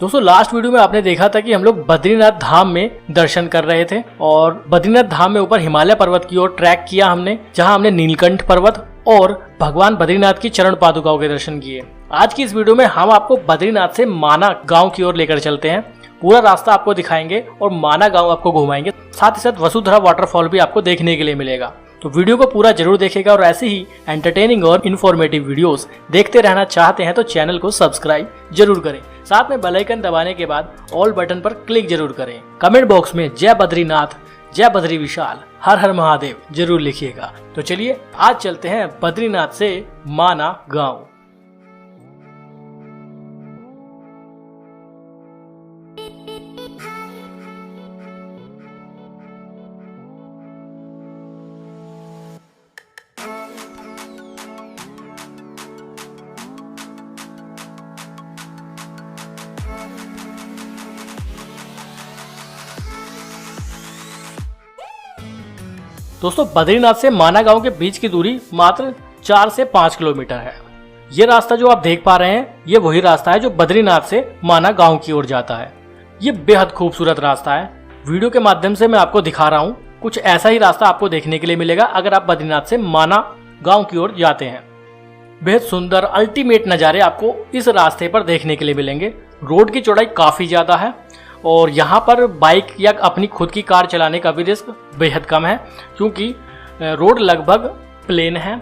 दोस्तों last video में आपने देखा था कि हम लोग बद्रीनाथ धाम में दर्शन कर रहे थे और बद्रीनाथ धाम में ऊपर हिमालय पर्वत की ओर ट्रैक किया हमने, जहां हमने नीलकंठ पर्वत और भगवान बद्रीनाथ की चरण पादुकाओं के दर्शन किए। आज की इस वीडियो में हम आपको बद्रीनाथ से माना गांव की ओर लेकर चलते हैं। पूरा रास्ता आपको दिखाएंगे और माना गांव आपको घुमाएंगे। साथ ही साथ वसुधरा वाटरफॉल भी आपको देखने के लिए मिलेगा। तो वीडियो को पूरा जरूर देखेगा और ऐसे ही एंटरटेनिंग और इन्फॉर्मेटिव वीडियोस देखते रहना चाहते हैं तो चैनल को सब्सक्राइब जरूर करें। साथ में बेल आइकन दबाने के बाद ऑल बटन पर क्लिक जरूर करें। कमेंट बॉक्स में जय बद्रीनाथ, जय बद्री विशाल, हर हर महादेव जरूर लिखिएगा। तो चलिए आज चलते हैं बद्रीनाथ से माना गाँव। दोस्तों बद्रीनाथ से माना गांव के बीच की दूरी मात्र 4 से 5 किलोमीटर है। ये रास्ता जो आप देख पा रहे हैं ये वही रास्ता है जो बद्रीनाथ से माना गांव की ओर जाता है। ये बेहद खूबसूरत रास्ता है। वीडियो के माध्यम से मैं आपको दिखा रहा हूँ। कुछ ऐसा ही रास्ता आपको देखने के लिए मिलेगा अगर आप बद्रीनाथ से माना गाँव की ओर जाते हैं। बेहद सुंदर अल्टीमेट नज़ारे आपको इस रास्ते पर देखने के लिए मिलेंगे। रोड की चौड़ाई काफ़ी ज़्यादा है और यहाँ पर बाइक या अपनी खुद की कार चलाने का भी रिस्क बेहद कम है, क्योंकि रोड लगभग प्लेन है।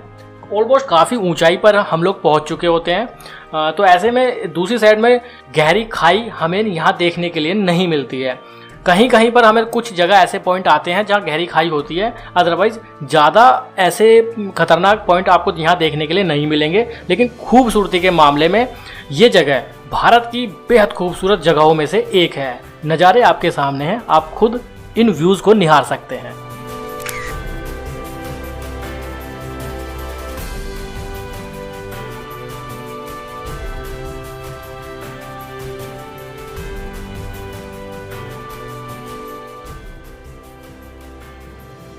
ऑलमोस्ट काफ़ी ऊंचाई पर हम लोग पहुँच चुके होते हैं। तो ऐसे में दूसरी साइड में गहरी खाई हमें यहाँ देखने के लिए नहीं मिलती है। कहीं कहीं पर हमें कुछ जगह ऐसे पॉइंट आते हैं जहाँ गहरी खाई होती है, अदरवाइज ज़्यादा ऐसे खतरनाक पॉइंट आपको यहाँ देखने के लिए नहीं मिलेंगे। लेकिन खूबसूरती के मामले में ये जगह भारत की बेहद खूबसूरत जगहों में से एक है। नज़ारे आपके सामने हैं, आप खुद इन व्यूज़ को निहार सकते हैं।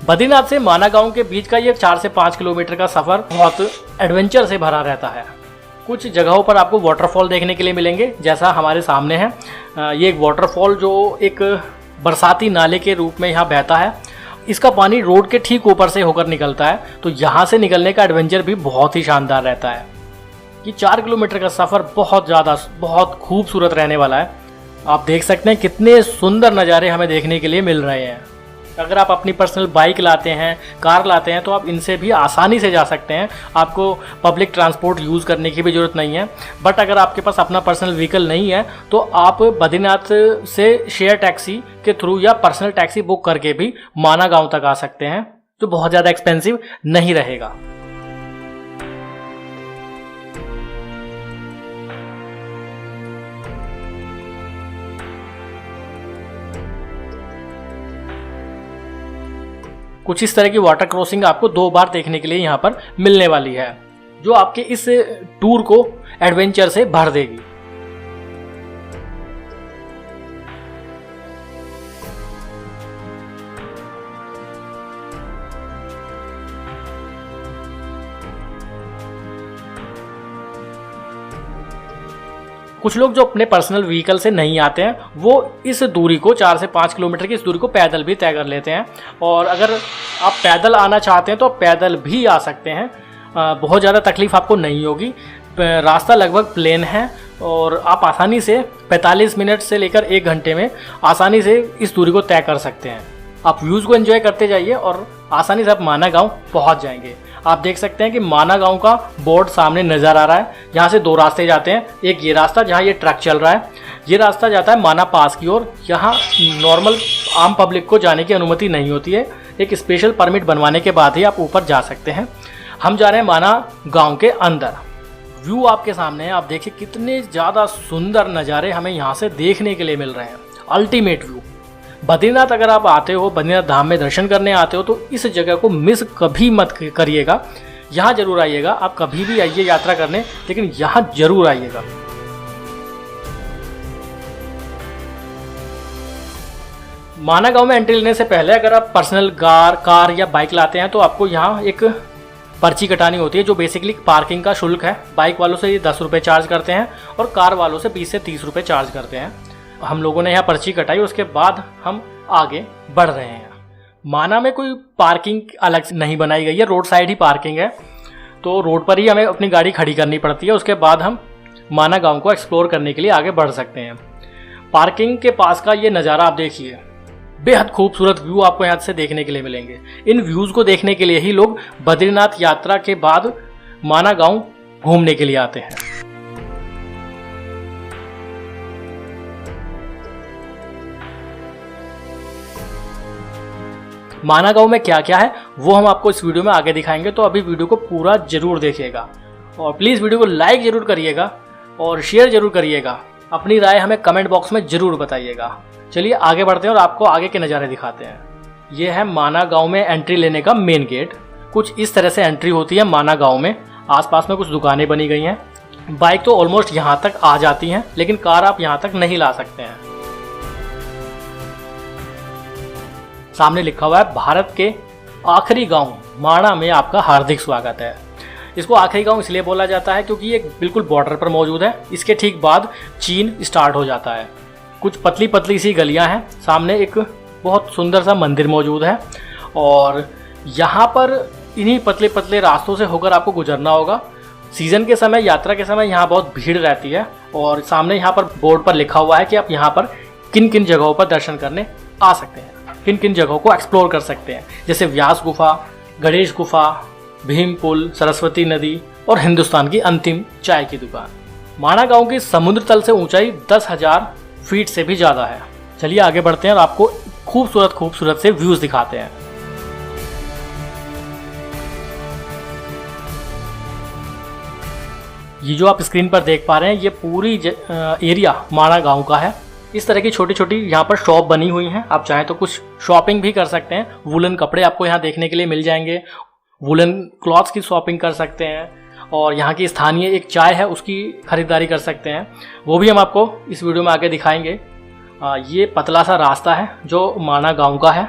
बद्रीनाथ से माना गांव के बीच का ये 4 से 5 किलोमीटर का सफ़र बहुत एडवेंचर से भरा रहता है। कुछ जगहों पर आपको वाटरफॉल देखने के लिए मिलेंगे, जैसा हमारे सामने है। ये एक वाटरफॉल जो एक बरसाती नाले के रूप में यहाँ बहता है। इसका पानी रोड के ठीक ऊपर से होकर निकलता है, तो यहाँ से निकलने का एडवेंचर भी बहुत ही शानदार रहता है। ये 4 किलोमीटर का सफ़र बहुत खूबसूरत रहने वाला है। आप देख सकते हैं कितने सुंदर नज़ारे हमें देखने के लिए मिल रहे हैं। अगर आप अपनी पर्सनल बाइक लाते हैं, कार लाते हैं, तो आप इनसे भी आसानी से जा सकते हैं। आपको पब्लिक ट्रांसपोर्ट यूज़ करने की भी ज़रूरत नहीं है। बट अगर आपके पास अपना पर्सनल व्हीकल नहीं है तो आप बद्रीनाथ से शेयर टैक्सी के थ्रू या पर्सनल टैक्सी बुक करके भी माना गांव तक आ सकते हैं, जो बहुत ज़्यादा एक्सपेंसिव नहीं रहेगा। कुछ इस तरह की वाटर क्रॉसिंग आपको 2 बार देखने के लिए यहाँ पर मिलने वाली है, जो आपके इस टूर को एडवेंचर से भर देगी। कुछ लोग जो अपने पर्सनल व्हीकल से नहीं आते हैं वो इस दूरी को 4 से 5 किलोमीटर की इस दूरी को पैदल भी तय कर लेते हैं। और अगर आप पैदल आना चाहते हैं तो आप पैदल भी आ सकते हैं। बहुत ज़्यादा तकलीफ़ आपको नहीं होगी। रास्ता लगभग प्लेन है और आप आसानी से 45 मिनट से लेकर 1 घंटे में आसानी से इस दूरी को तय कर सकते हैं। आप व्यूज़ को एंजॉय करते जाइए और आसानी से आप माना गांव पहुंच जाएंगे। आप देख सकते हैं कि माना गांव का बोर्ड सामने नज़र आ रहा है। यहाँ से 2 रास्ते जाते हैं। एक ये रास्ता जहाँ ये ट्रक चल रहा है, ये रास्ता जाता है माना पास की ओर। यहाँ नॉर्मल आम पब्लिक को जाने की अनुमति नहीं होती है। एक स्पेशल परमिट बनवाने के बाद ही आप ऊपर जा सकते हैं। हम जा रहे हैं माना गाँव के अंदर। व्यू आपके सामने है। आप देखिए कितने ज़्यादा सुंदर नज़ारे हमें यहाँ से देखने के लिए मिल रहे हैं। Ultimate view. बद्रीनाथ अगर आप आते हो, बद्रीनाथ धाम में दर्शन करने आते हो, तो इस जगह को मिस कभी मत करिएगा। यहाँ जरूर आइएगा। आप कभी भी आइए यात्रा करने, लेकिन यहाँ जरूर आइएगा। माना गांव में एंट्री लेने से पहले अगर आप पर्सनल कार या बाइक लाते हैं तो आपको यहाँ एक पर्ची कटानी होती है जो बेसिकली पार्किंग का शुल्क है। बाइक वालों से ये 10 रुपये चार्ज करते हैं और कार वालों से 20 से 30 रुपये चार्ज करते हैं। हम लोगों ने यहाँ पर्ची कटाई, उसके बाद हम आगे बढ़ रहे हैं। माना में कोई पार्किंग अलग से नहीं बनाई गई है, रोड साइड ही पार्किंग है, तो रोड पर ही हमें अपनी गाड़ी खड़ी करनी पड़ती है। उसके बाद हम माना गांव को एक्सप्लोर करने के लिए आगे बढ़ सकते हैं। पार्किंग के पास का ये नज़ारा आप देखिए, बेहद खूबसूरत व्यू आपको यहाँ से देखने के लिए मिलेंगे। इन व्यूज़ को देखने के लिए ही लोग बद्रीनाथ यात्रा के बाद माना गांव घूमने के लिए आते हैं। माना गांव में क्या क्या है वो हम आपको इस वीडियो में आगे दिखाएंगे, तो अभी वीडियो को पूरा जरूर देखिएगा और प्लीज़ वीडियो को लाइक जरूर करिएगा और शेयर जरूर करिएगा। अपनी राय हमें कमेंट बॉक्स में जरूर बताइएगा। चलिए आगे बढ़ते हैं और आपको आगे के नज़ारे दिखाते हैं। ये है माना गांव में एंट्री लेने का मेन गेट। कुछ इस तरह से एंट्री होती है माना गांव में। आसपास में कुछ दुकानें बनी गई हैं। बाइक तो ऑलमोस्ट यहाँ तक आ जाती हैं, लेकिन कार आप यहाँ तक नहीं ला सकते हैं। सामने लिखा हुआ है भारत के आखिरी गांव माणा में आपका हार्दिक स्वागत है। इसको आखिरी गांव इसलिए बोला जाता है क्योंकि ये बिल्कुल बॉर्डर पर मौजूद है। इसके ठीक बाद चीन स्टार्ट हो जाता है। कुछ पतली पतली सी गलियां हैं। सामने एक बहुत सुंदर सा मंदिर मौजूद है और यहाँ पर इन्हीं पतले पतले रास्तों से होकर आपको गुजरना होगा। सीजन के समय, यात्रा के समय यहाँ बहुत भीड़ रहती है और सामने यहाँ पर बोर्ड पर लिखा हुआ है कि आप यहाँ पर किन किन जगहों पर दर्शन करने आ सकते हैं, किन किन जगहों को एक्सप्लोर कर सकते हैं, जैसे व्यास गुफा, गणेश गुफा, भीम पुल, सरस्वती नदी और हिंदुस्तान की अंतिम चाय की दुकान। माणा गांव की समुद्र तल से ऊंचाई 10,000 फीट से भी ज़्यादा है। चलिए आगे बढ़ते हैं और आपको खूबसूरत खूबसूरत से व्यूज़ दिखाते हैं। ये जो आप स्क्रीन पर देख पा रहे हैं ये पूरी एरिया माणा गांव का है। इस तरह की छोटी छोटी यहाँ पर शॉप बनी हुई हैं। आप चाहें तो कुछ शॉपिंग भी कर सकते हैं। वुलन कपड़े आपको यहाँ देखने के लिए मिल जाएंगे। वुलन क्लॉथ्स की शॉपिंग कर सकते हैं और यहाँ की स्थानीय एक चाय है उसकी खरीदारी कर सकते हैं। वो भी हम आपको इस वीडियो में आगे दिखाएंगे। ये पतला सा रास्ता है जो माणा गांव का है।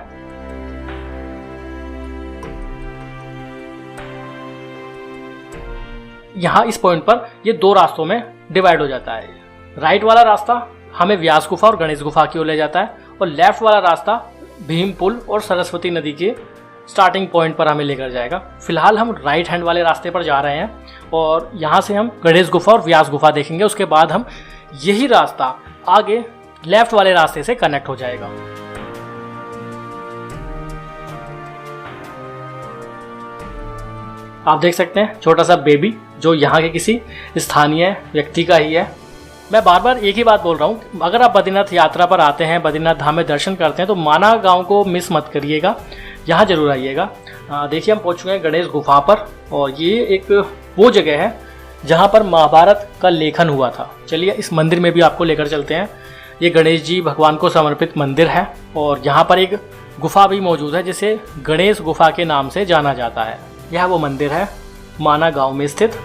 यहाँ इस पॉइंट पर ये 2 रास्तों में डिवाइड हो जाता है। राइट वाला रास्ता हमें व्यास गुफा और गणेश गुफा की ओर ले जाता है और लेफ्ट वाला रास्ता भीम पुल और सरस्वती नदी के स्टार्टिंग पॉइंट पर हमें लेकर जाएगा। फिलहाल हम राइट हैंड वाले रास्ते पर जा रहे हैं और यहाँ से हम गणेश गुफा और व्यास गुफा देखेंगे। उसके बाद हम यही रास्ता आगे लेफ्ट वाले रास्ते से कनेक्ट हो जाएगा। आप देख सकते हैं छोटा सा बेबी जो यहाँ के किसी स्थानीय व्यक्ति का ही है। मैं बार बार एक ही बात बोल रहा हूँ, अगर आप बद्रीनाथ यात्रा पर आते हैं, बद्रीनाथ धाम में दर्शन करते हैं तो माना गांव को मिस मत करिएगा, यहाँ जरूर आइएगा। देखिए हम पहुँच चुके हैं गणेश गुफा पर और ये एक वो जगह है जहाँ पर महाभारत का लेखन हुआ था। चलिए इस मंदिर में भी आपको लेकर चलते हैं। ये गणेश जी भगवान को समर्पित मंदिर है और यहाँ पर एक गुफा भी मौजूद है जिसे गणेश गुफा के नाम से जाना जाता है। यह वो मंदिर है माना गाँव में स्थित।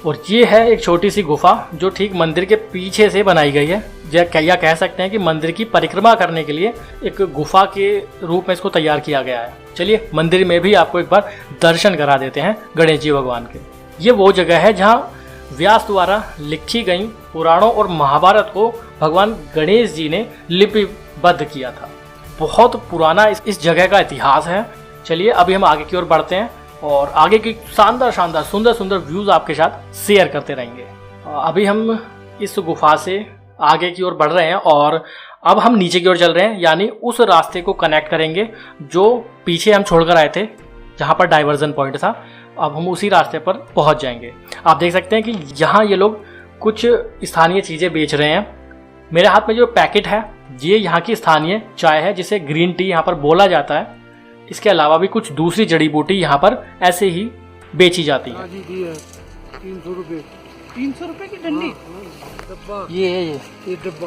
और ये है एक छोटी सी गुफा जो ठीक मंदिर के पीछे से बनाई गई है। या कह सकते हैं कि मंदिर की परिक्रमा करने के लिए एक गुफा के रूप में इसको तैयार किया गया है। चलिए मंदिर में भी आपको एक बार दर्शन करा देते हैं गणेश जी भगवान के। ये वो जगह है जहाँ व्यास द्वारा लिखी गई पुराणों और महाभारत को भगवान गणेश जी ने लिपिबद्ध किया था। बहुत पुराना इस जगह का इतिहास है। चलिए अभी हम आगे की ओर बढ़ते हैं और आगे की शानदार शानदार सुंदर सुंदर व्यूज़ आपके साथ शेयर करते रहेंगे। अभी हम इस गुफा से आगे की ओर बढ़ रहे हैं और अब हम नीचे की ओर चल रहे हैं, यानी उस रास्ते को कनेक्ट करेंगे जो पीछे हम छोड़कर आए थे, जहाँ पर डाइवर्जन पॉइंट था। अब हम उसी रास्ते पर पहुँच जाएंगे। आप देख सकते हैं कि यहाँ ये लोग कुछ स्थानीय चीज़ें बेच रहे हैं। मेरे हाथ में जो पैकेट है ये यहाँ की स्थानीय चाय है जिसे ग्रीन टी यहाँ पर बोला जाता है। इसके अलावा भी कुछ दूसरी जड़ी बूटी यहाँ पर ऐसे ही बेची जाती है। 300 रुपए की डंडी। डब्बा ये है ये डब्बा।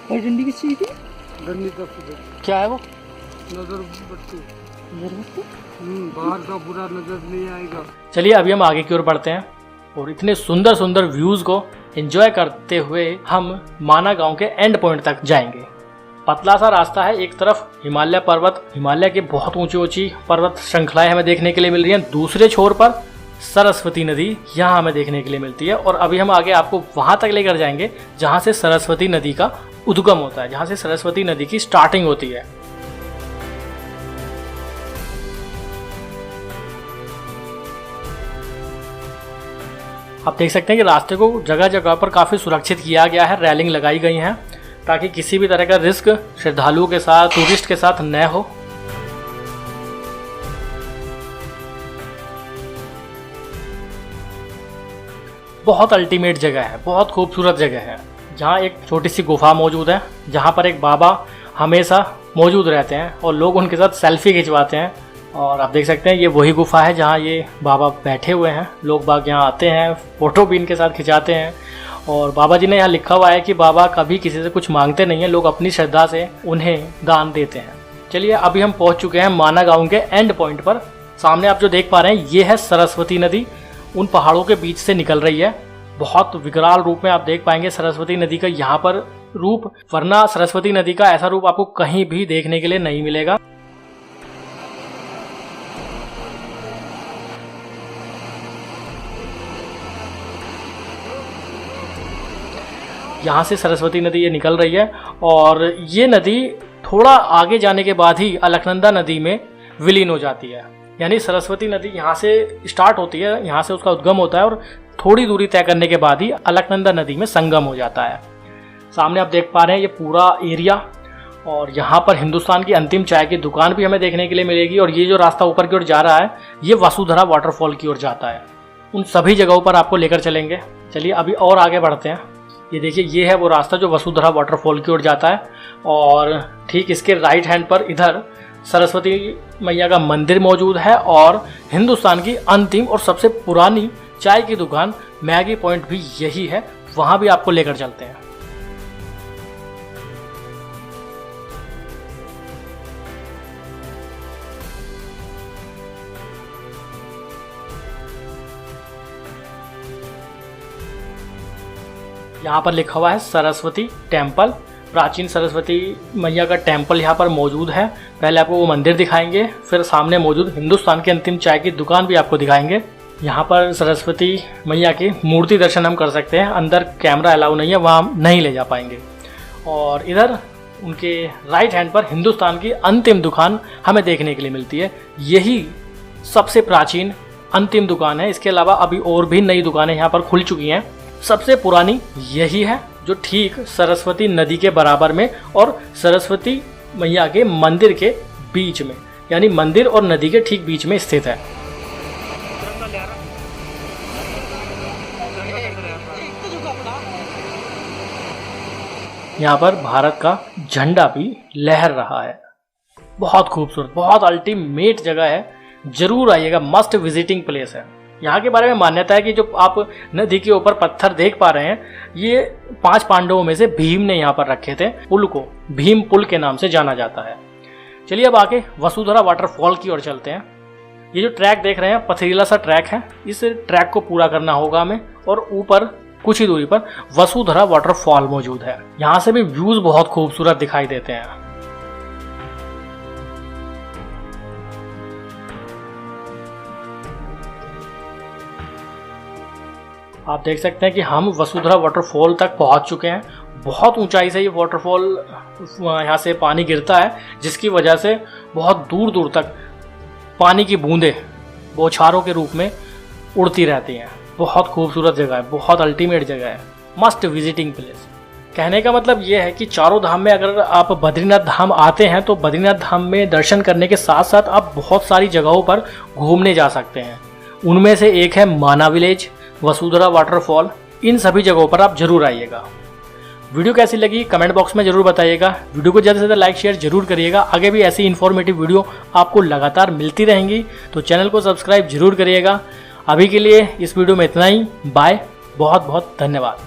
भाई डंडी किस चीज़ की? डंडी का क्या है वो? नजर बत्ती। बाहर का बुरा नजर नहीं आएगा। चलिए अभी हम आगे की ओर बढ़ते हैं और इतने सुंदर सुंदर व्यूज़ को एंजॉय करते हुए हम माना गांव के एंड पॉइंट तक जाएंगे। पतला सा रास्ता है। एक तरफ हिमालय पर्वत, हिमालय की बहुत ऊंची ऊंची पर्वत श्रृंखलाएं हमें देखने के लिए मिल रही हैं, दूसरे छोर पर सरस्वती नदी यहाँ हमें देखने के लिए मिलती है। और अभी हम आगे आपको वहाँ तक लेकर जाएंगे जहाँ से सरस्वती नदी का उद्गम होता है, जहाँ से सरस्वती नदी की स्टार्टिंग होती है। आप देख सकते हैं कि रास्ते को जगह जगह पर काफ़ी सुरक्षित किया गया है, रेलिंग लगाई गई हैं ताकि किसी भी तरह का रिस्क श्रद्धालुओं के साथ, टूरिस्ट के साथ न हो। बहुत अल्टीमेट जगह है, बहुत खूबसूरत जगह है, जहाँ एक छोटी सी गुफा मौजूद है, जहाँ पर एक बाबा हमेशा मौजूद रहते हैं और लोग उनके साथ सेल्फी खिंचवाते हैं। और आप देख सकते हैं ये वही गुफा है जहाँ ये बाबा बैठे हुए हैं। लोग बाग यहाँ आते हैं, फ़ोटो भी इनके साथ खिंचाते हैं। और बाबा जी ने यहाँ लिखा हुआ है कि बाबा कभी किसी से कुछ मांगते नहीं हैं, लोग अपनी श्रद्धा से उन्हें दान देते हैं। चलिए अभी हम पहुँच चुके हैं माना गाँव के एंड पॉइंट पर। सामने आप जो देख पा रहे हैं ये है सरस्वती नदी, उन पहाड़ों के बीच से निकल रही है। बहुत विकराल रूप में आप देख पाएंगे सरस्वती नदी का यहाँ पर रूप, वरना सरस्वती नदी का ऐसा रूप आपको कहीं भी देखने के लिए नहीं मिलेगा। यहाँ से सरस्वती नदी ये निकल रही है और ये नदी थोड़ा आगे जाने के बाद ही अलकनंदा नदी में विलीन हो जाती है। यानी सरस्वती नदी यहाँ से स्टार्ट होती है, यहाँ से उसका उद्गम होता है और थोड़ी दूरी तय करने के बाद ही अलकनंदा नदी में संगम हो जाता है। सामने आप देख पा रहे हैं ये पूरा एरिया, और यहाँ पर हिंदुस्तान की अंतिम चाय की दुकान भी हमें देखने के लिए मिलेगी। और ये जो रास्ता ऊपर की ओर जा रहा है ये वसुधरा वाटरफॉल की ओर जाता है। उन सभी जगहों पर आपको लेकर चलेंगे। चलिए अभी और आगे बढ़ते हैं। ये देखिए ये है वो रास्ता जो वसुधरा वाटरफॉल की ओर जाता है, और ठीक इसके राइट हैंड पर इधर सरस्वती मैया का मंदिर मौजूद है और हिंदुस्तान की अंतिम और सबसे पुरानी चाय की दुकान मैगी पॉइंट भी यही है, वहाँ भी आपको लेकर चलते हैं। यहाँ पर लिखा हुआ है सरस्वती टेम्पल, प्राचीन सरस्वती मैया का टेम्पल यहाँ पर मौजूद है। पहले आपको वो मंदिर दिखाएंगे, फिर सामने मौजूद हिंदुस्तान की अंतिम चाय की दुकान भी आपको दिखाएंगे। यहाँ पर सरस्वती मैया की मूर्ति दर्शन हम कर सकते हैं, अंदर कैमरा अलाउ नहीं है, वहाँ हम नहीं ले जा पाएंगे। और इधर उनके राइट हैंड पर हिंदुस्तान की अंतिम दुकान हमें देखने के लिए मिलती है। यही सबसे प्राचीन अंतिम दुकान है। इसके अलावा अभी और भी नई दुकानें यहाँ पर खुल चुकी हैं। सबसे पुरानी यही है जो ठीक सरस्वती नदी के बराबर में और सरस्वती मैया के मंदिर के बीच में, यानी मंदिर और नदी के ठीक बीच में स्थित है। यहाँ पर भारत का झंडा भी लहर रहा है। बहुत खूबसूरत, बहुत अल्टीमेट जगह है, जरूर आइएगा, मस्ट विजिटिंग प्लेस है। यहाँ के बारे में मान्यता है कि जो आप नदी के ऊपर पत्थर देख पा रहे हैं, ये 5 पांडवों में से भीम ने यहाँ पर रखे थे। पुल को भीम पुल के नाम से जाना जाता है। चलिए अब आके वसुधरा वाटरफॉल की ओर चलते हैं। ये जो ट्रैक देख रहे हैं पथरीला सा ट्रैक है, इस ट्रैक को पूरा करना होगा हमें। और ऊपर कुछ ही दूरी पर वसुधरा वाटरफॉल मौजूद है। यहाँ से भी व्यूज बहुत खूबसूरत दिखाई देते हैं। आप देख सकते हैं कि हम वसुधरा वाटरफॉल तक पहुंच चुके हैं। बहुत ऊंचाई से ये वाटरफॉल यहाँ से पानी गिरता है, जिसकी वजह से बहुत दूर दूर तक पानी की बूंदें बौछारों के रूप में उड़ती रहती हैं। बहुत खूबसूरत जगह है, बहुत अल्टीमेट जगह है, मस्ट विजिटिंग प्लेस। कहने का मतलब ये है कि चारों धाम में अगर आप बद्रीनाथ धाम आते हैं तो बद्रीनाथ धाम में दर्शन करने के साथ साथ आप बहुत सारी जगहों पर घूमने जा सकते हैं। उनमें से एक है माना विलेज, वसुधरा वाटरफॉल। इन सभी जगहों पर आप जरूर आइएगा। वीडियो कैसी लगी कमेंट बॉक्स में जरूर बताइएगा। वीडियो को ज़्यादा से ज़्यादा लाइक शेयर जरूर करिएगा। आगे भी ऐसी इन्फॉर्मेटिव वीडियो आपको लगातार मिलती रहेंगी, तो चैनल को सब्सक्राइब जरूर करिएगा। अभी के लिए इस वीडियो में इतना ही। बाय, बहुत बहुत धन्यवाद।